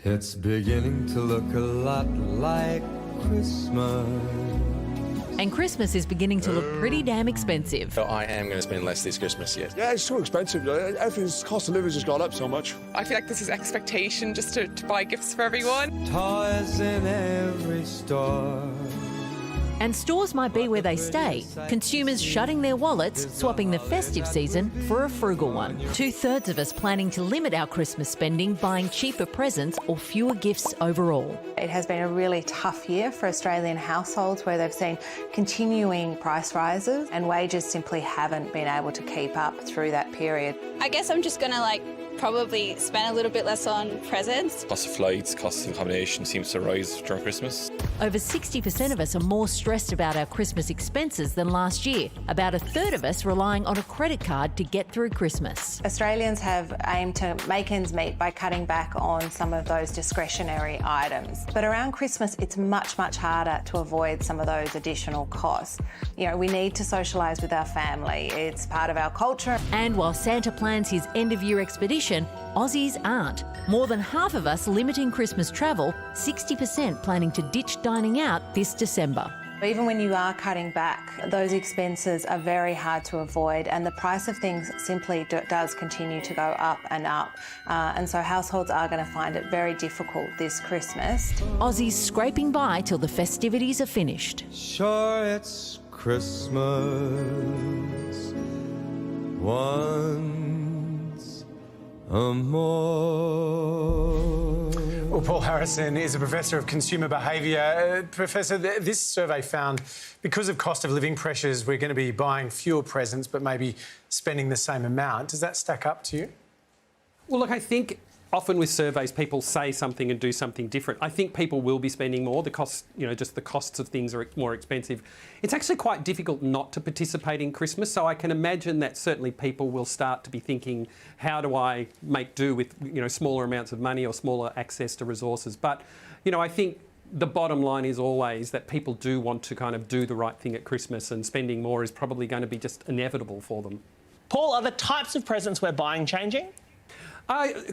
It's beginning to look a lot like Christmas. And Christmas is beginning to look pretty damn expensive. So I am going to spend less this Christmas, yes. Yeah, it's too expensive. Everything's cost of living has gone up so much. I feel like this is expectation just to buy gifts for everyone. Toys in every store. And stores might be where they stay, consumers shutting their wallets, swapping the festive season for a frugal one. 2/3 of us planning to limit our Christmas spending, buying cheaper presents or fewer gifts overall. It has been a really tough year for Australian households where they've seen continuing price rises and wages simply haven't been able to keep up through that period. I guess I'm just going to probably spend a little bit less on presents. Cost of flights, cost of accommodation seems to rise during Christmas. Over 60% of us are more stressed about our Christmas expenses than last year. About 1/3 of us relying on a credit card to get through Christmas. Australians have aimed to make ends meet by cutting back on some of those discretionary items. But around Christmas, it's much, much harder to avoid some of those additional costs. You know, we need to socialise with our family. It's part of our culture. And while Santa plans his end-of-year expedition, Aussies aren't. More than half of us limiting Christmas travel, 60% planning to ditch dining out this December. Even when you are cutting back, those expenses are very hard to avoid and the price of things simply does continue to go up and up. And so households are going to find it very difficult this Christmas. Aussies scraping by till the festivities are finished. Sure, it's Christmas once more. Well, Paul Harrison is a professor of consumer behaviour. Professor, this survey found because of cost of living pressures, we're going to be buying fewer presents but maybe spending the same amount. Does that stack up to you? Well, look, I think often with surveys, people say something and do something different. I think people will be spending more. The costs, just the costs of things are more expensive. It's actually quite difficult not to participate in Christmas, so I can imagine that certainly people will start to be thinking, how do I make do with, smaller amounts of money or smaller access to resources? But, I think the bottom line is always that people do want to kind of do the right thing at Christmas, and spending more is probably going to be just inevitable for them. Paul, are the types of presents we're buying changing?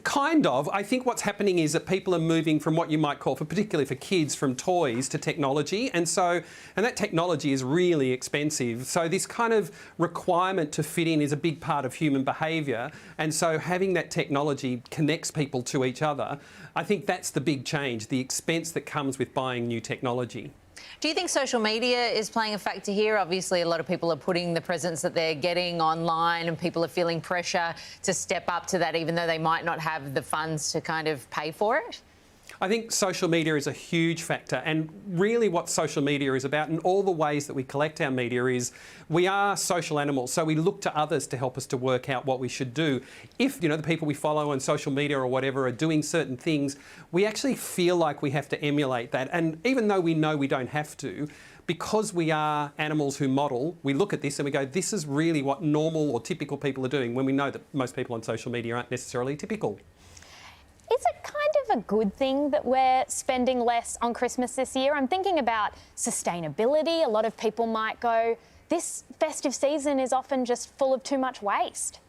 Kind of. I think what's happening is that people are moving from what you might call, particularly for kids, from toys to technology. And that technology is really expensive. So this kind of requirement to fit in is a big part of human behaviour. And so having that technology connects people to each other. I think that's the big change, the expense that comes with buying new technology. Do you think social media is playing a factor here? Obviously, a lot of people are putting the presents that they're getting online and people are feeling pressure to step up to that, even though they might not have the funds to kind of pay for it. I think social media is a huge factor, and really what social media is about and all the ways that we collect our media is we are social animals, so we look to others to help us to work out what we should do. If, the people we follow on social media or whatever are doing certain things, we actually feel like we have to emulate that, and even though we know we don't have to, because we are animals who model, we look at this and we go, this is really what normal or typical people are doing, when we know that most people on social media aren't necessarily typical. Is it kind of a good thing that we're spending less on Christmas this year? I'm thinking about sustainability. A lot of people might go, this festive season is often just full of too much waste.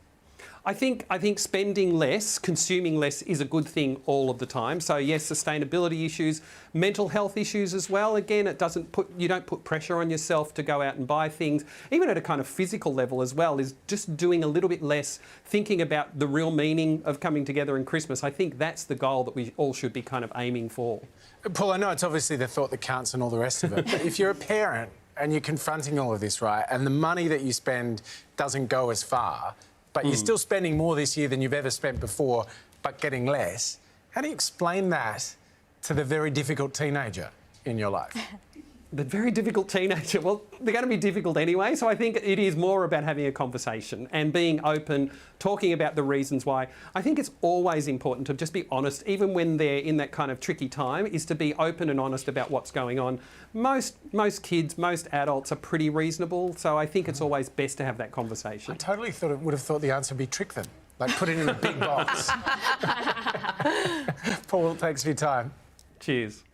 I think spending less, consuming less is a good thing all of the time. So yes, sustainability issues, mental health issues as well. Again, you don't put pressure on yourself to go out and buy things. Even at a kind of physical level as well, is just doing a little bit less, thinking about the real meaning of coming together in Christmas. I think that's the goal that we all should be kind of aiming for. Paul, I know it's obviously the thought that counts and all the rest of it, but if you're a parent and you're confronting all of this, right, and the money that you spend doesn't go as far, but you're still spending more this year than you've ever spent before, but getting less. How do you explain that to the very difficult teenager in your life? The very difficult teenager, well, they're going to be difficult anyway, so I think it is more about having a conversation and being open, talking about the reasons why. I think it's always important to just be honest, even when they're in that kind of tricky time, is to be open and honest about what's going on. Most kids, most adults are pretty reasonable, so I think it's always best to have that conversation. I totally would have thought the answer would be trick them, like put it in a big box. Paul, thanks for your time. Cheers.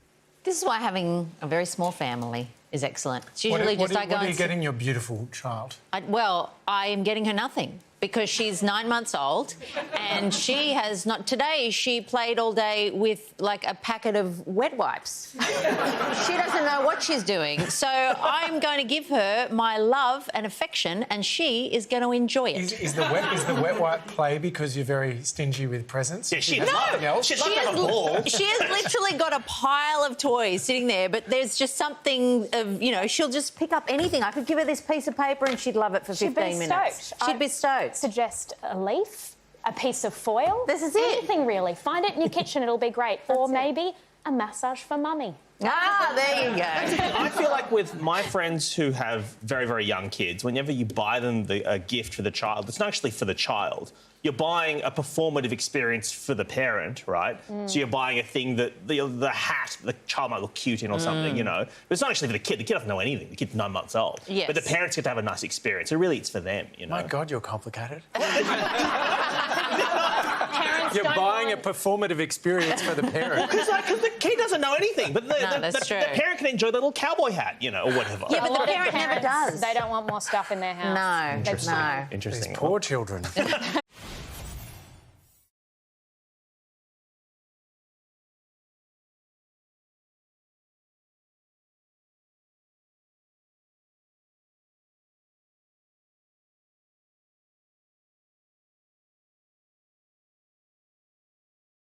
This is why having a very small family is excellent. It's What usually are you getting your beautiful child? I am getting her nothing. because she's 9 months old and she has not... Today, she played all day with, like, a packet of wet wipes. She doesn't know what she's doing. So I'm going to give her my love and affection and she is going to enjoy it. Is the wet wipe play because you're very stingy with presents? Yeah, she has nothing else. She's like a ball. She has literally got a pile of toys sitting there, but there's just something of, you know, she'll just pick up anything. I could give her this piece of paper and she'd love it for 15 minutes. She'd be stoked. Suggest a leaf, a piece of foil. This is it. Anything really. Find it in your kitchen, it'll be great. Or maybe a massage for mummy. Ah, there you go. I feel like with my friends who have very, very young kids, whenever you buy them a gift for the child, it's not actually for the child. You're buying a performative experience for the parent, right? So you're buying a thing that the hat the child might look cute in or something, you know. But it's not actually for the kid. The kid doesn't know anything. The kid's 9 months old. Yes. But the parents get to have a nice experience. So really, it's for them, you know. My God, you're complicated. Parents You're don't buying want... a performative experience for the parent. Because the kid doesn't know anything, but the parent can enjoy the little cowboy hat, you know, or whatever. Yeah, but A the lot of parent never parents, does. They don't want more stuff in their house. No, no. Interesting. These poor children.